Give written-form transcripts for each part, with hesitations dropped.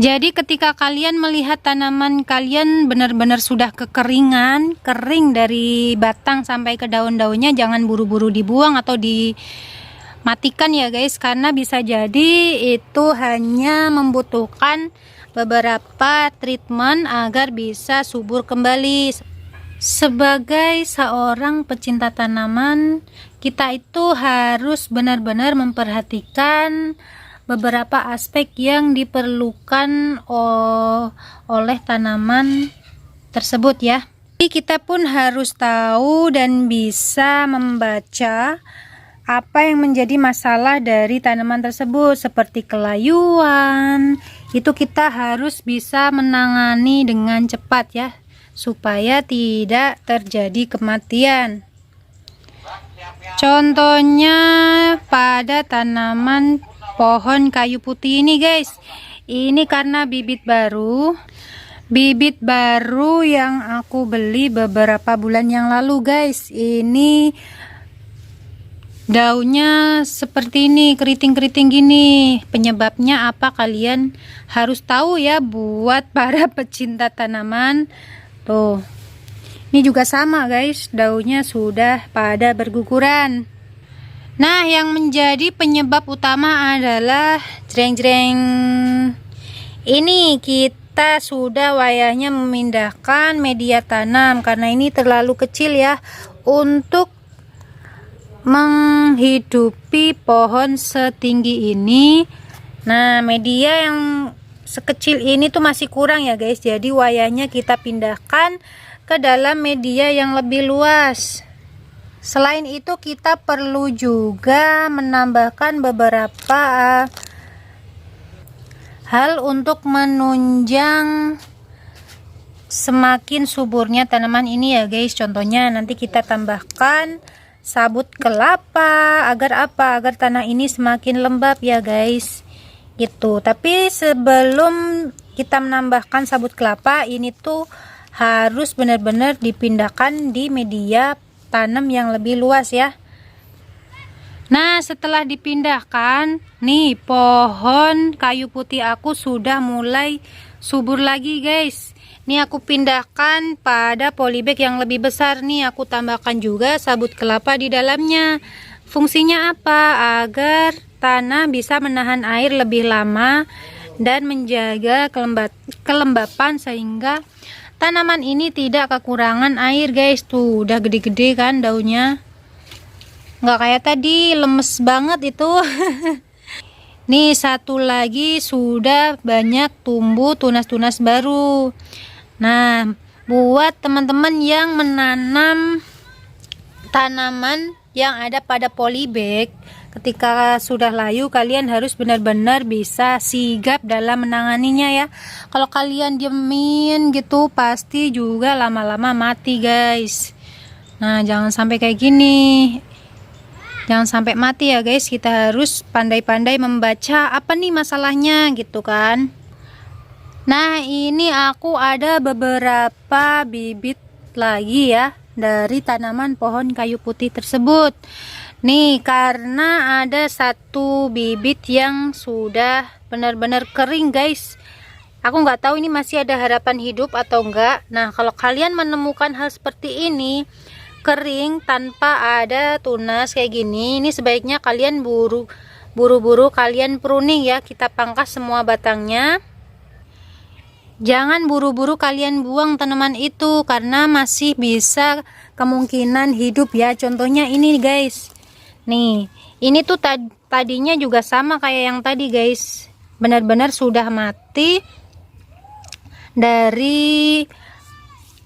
Jadi ketika kalian melihat tanaman kalian benar-benar sudah kekeringan, kering dari batang sampai ke daun-daunnya, jangan buru-buru dibuang atau dimatikan ya guys, karena bisa jadi itu hanya membutuhkan beberapa treatment agar bisa subur kembali. Sebagai seorang pecinta tanaman, kita itu harus benar-benar memperhatikan beberapa aspek yang diperlukan oleh tanaman tersebut ya. Jadi kita pun harus tahu dan bisa membaca apa yang menjadi masalah dari tanaman tersebut, seperti kelayuan. Itu kita harus bisa menangani dengan cepat ya, supaya tidak terjadi kematian. Contohnya pada tanaman pohon kayu putih ini guys, ini karena bibit baru yang aku beli beberapa bulan yang lalu guys. Ini daunnya seperti ini, keriting-keriting gini. Penyebabnya apa kalian harus tahu ya, buat para pecinta tanaman. Tuh, ini juga sama guys, daunnya sudah pada berguguran. Nah, yang menjadi penyebab utama adalah jreng-jreng. Ini kita sudah wayahnya memindahkan media tanam karena ini terlalu kecil ya untuk menghidupi pohon setinggi ini. Nah, media yang sekecil ini tuh masih kurang ya guys. Jadi wayahnya kita pindahkan ke dalam media yang lebih luas. Selain itu kita perlu juga menambahkan beberapa hal untuk menunjang semakin suburnya tanaman ini ya guys. Contohnya nanti kita tambahkan sabut kelapa. Agar apa? Agar tanah ini semakin lembab ya guys, gitu. Tapi sebelum kita menambahkan sabut kelapa, ini tuh harus benar-benar dipindahkan di media tanam yang lebih luas ya. Nah, setelah dipindahkan nih, pohon kayu putih aku sudah mulai subur lagi guys. Nih aku pindahkan pada polybag yang lebih besar. Nih aku tambahkan juga sabut kelapa di dalamnya. Fungsinya apa? Agar tanah bisa menahan air lebih lama dan menjaga kelembapan sehingga tanaman ini tidak kekurangan air guys. Tuh udah gede-gede kan daunnya, nggak kayak tadi lemes banget itu. Nih satu lagi sudah banyak tumbuh tunas-tunas baru. Nah, buat teman-teman yang menanam tanaman yang ada pada polybag, ketika sudah layu kalian harus benar-benar bisa sigap dalam menanganinya ya. Kalau kalian diemin gitu pasti juga lama-lama mati guys. Nah, jangan sampai kayak gini, jangan sampai mati ya guys. Kita harus pandai-pandai membaca apa nih masalahnya gitu kan. Nah, ini aku ada beberapa bibit lagi ya dari tanaman pohon kayu putih tersebut. Nih, karena ada satu bibit yang sudah benar-benar kering guys. Aku nggak tahu ini masih ada harapan hidup atau enggak. Nah, kalau kalian menemukan hal seperti ini, kering tanpa ada tunas kayak gini, ini sebaiknya kalian buru-buru kalian pruning ya. Kita pangkas semua batangnya. Jangan buru-buru kalian buang tanaman itu karena masih bisa kemungkinan hidup ya. Contohnya ini guys. Nih, ini tuh tadinya juga sama kayak yang tadi guys. Benar-benar sudah mati dari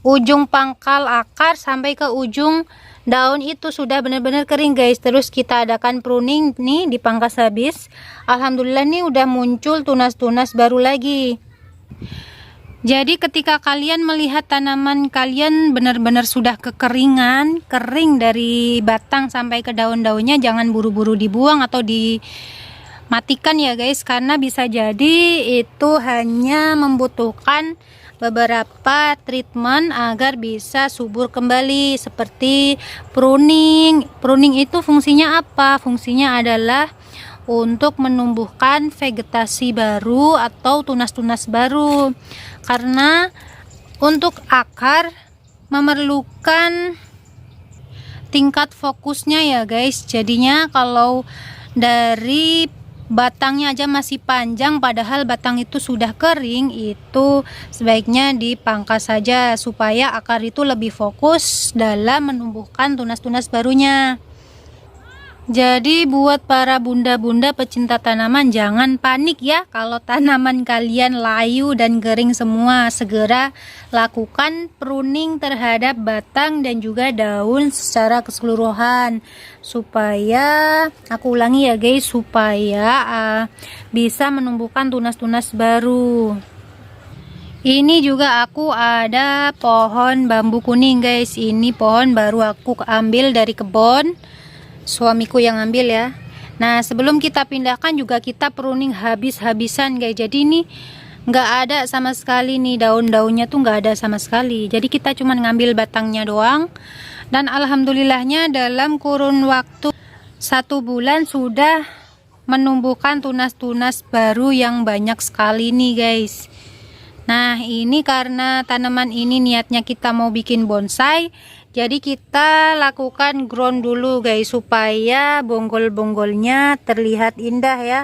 ujung pangkal akar sampai ke ujung daun itu sudah benar-benar kering guys. Terus kita adakan pruning nih, dipangkas habis. Alhamdulillah nih udah muncul tunas-tunas baru lagi. Jadi ketika kalian melihat tanaman kalian benar-benar sudah kekeringan, kering dari batang sampai ke daun-daunnya, jangan buru-buru dibuang atau dimatikan ya guys, karena bisa jadi itu hanya membutuhkan beberapa treatment agar bisa subur kembali, seperti pruning. Pruning itu fungsinya apa? Fungsinya adalah untuk menumbuhkan vegetasi baru atau tunas-tunas baru. Karena untuk akar memerlukan tingkat fokusnya ya guys. Jadinya kalau dari batangnya aja masih panjang padahal batang itu sudah kering, itu sebaiknya dipangkas saja supaya akar itu lebih fokus dalam menumbuhkan tunas-tunas barunya. Jadi buat para bunda-bunda pecinta tanaman, jangan panik ya kalau tanaman kalian layu dan kering semua. Segera lakukan pruning terhadap batang dan juga daun secara keseluruhan, supaya, aku ulangi ya guys, supaya bisa menumbuhkan tunas-tunas baru. Ini juga aku ada pohon bambu kuning guys. Ini pohon baru aku ambil dari kebun, suamiku yang ambil ya. Nah, sebelum kita pindahkan juga kita pruning habis-habisan guys. Jadi ini nggak ada sama sekali nih, daun-daunnya tuh nggak ada sama sekali. Jadi kita cuma ngambil batangnya doang. Dan alhamdulillahnya dalam kurun waktu 1 bulan sudah menumbuhkan tunas-tunas baru yang banyak sekali nih guys. Nah, ini karena tanaman ini niatnya kita mau bikin bonsai, jadi kita lakukan ground dulu guys, supaya bonggol-bonggolnya terlihat indah ya.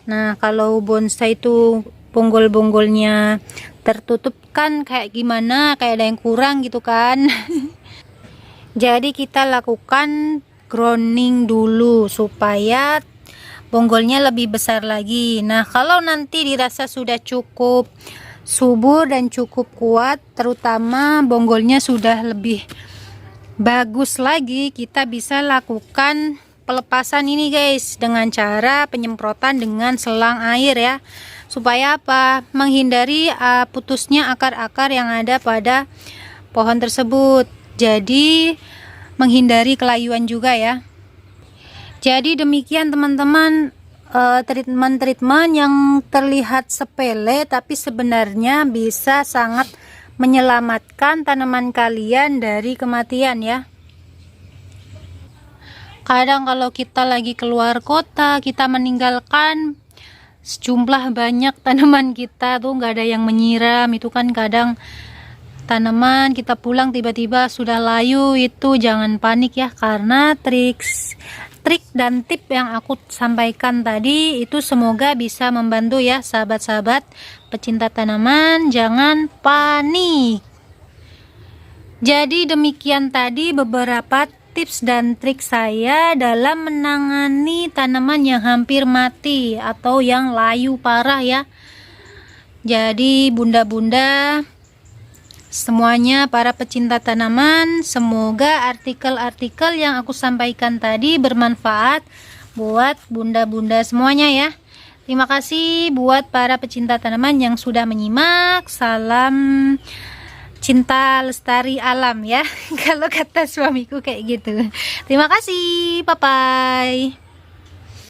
Nah, kalau bonsai itu bonggol-bonggolnya tertutup kan kayak gimana, kayak ada yang kurang gitu kan. Jadi kita lakukan grounding dulu supaya bonggolnya lebih besar lagi. Nah, kalau nanti dirasa sudah cukup subur dan cukup kuat, terutama bonggolnya sudah lebih bagus lagi, kita bisa lakukan pelepasan ini guys dengan cara penyemprotan dengan selang air ya. Supaya apa? Menghindari putusnya akar-akar yang ada pada pohon tersebut. Jadi menghindari kelayuan juga ya. Jadi demikian teman-teman, treatment-treatment yang terlihat sepele tapi sebenarnya bisa sangat menyelamatkan tanaman kalian dari kematian ya. Kadang kalau kita lagi keluar kota, kita meninggalkan sejumlah banyak tanaman kita tuh nggak ada yang menyiram, itu kan kadang tanaman kita pulang tiba-tiba sudah layu. Itu jangan panik ya, karena trik dan tip yang aku sampaikan tadi itu semoga bisa membantu ya sahabat-sahabat pecinta tanaman. Jangan panik. Jadi demikian tadi beberapa tips dan trik saya dalam menangani tanaman yang hampir mati atau yang layu parah ya. Jadi bunda-bunda semuanya, para pecinta tanaman, semoga artikel-artikel yang aku sampaikan tadi bermanfaat buat bunda-bunda semuanya ya. Terima kasih buat para pecinta tanaman yang sudah menyimak. Salam cinta lestari alam ya. Kalau kata suamiku kayak gitu. Terima kasih, bye bye.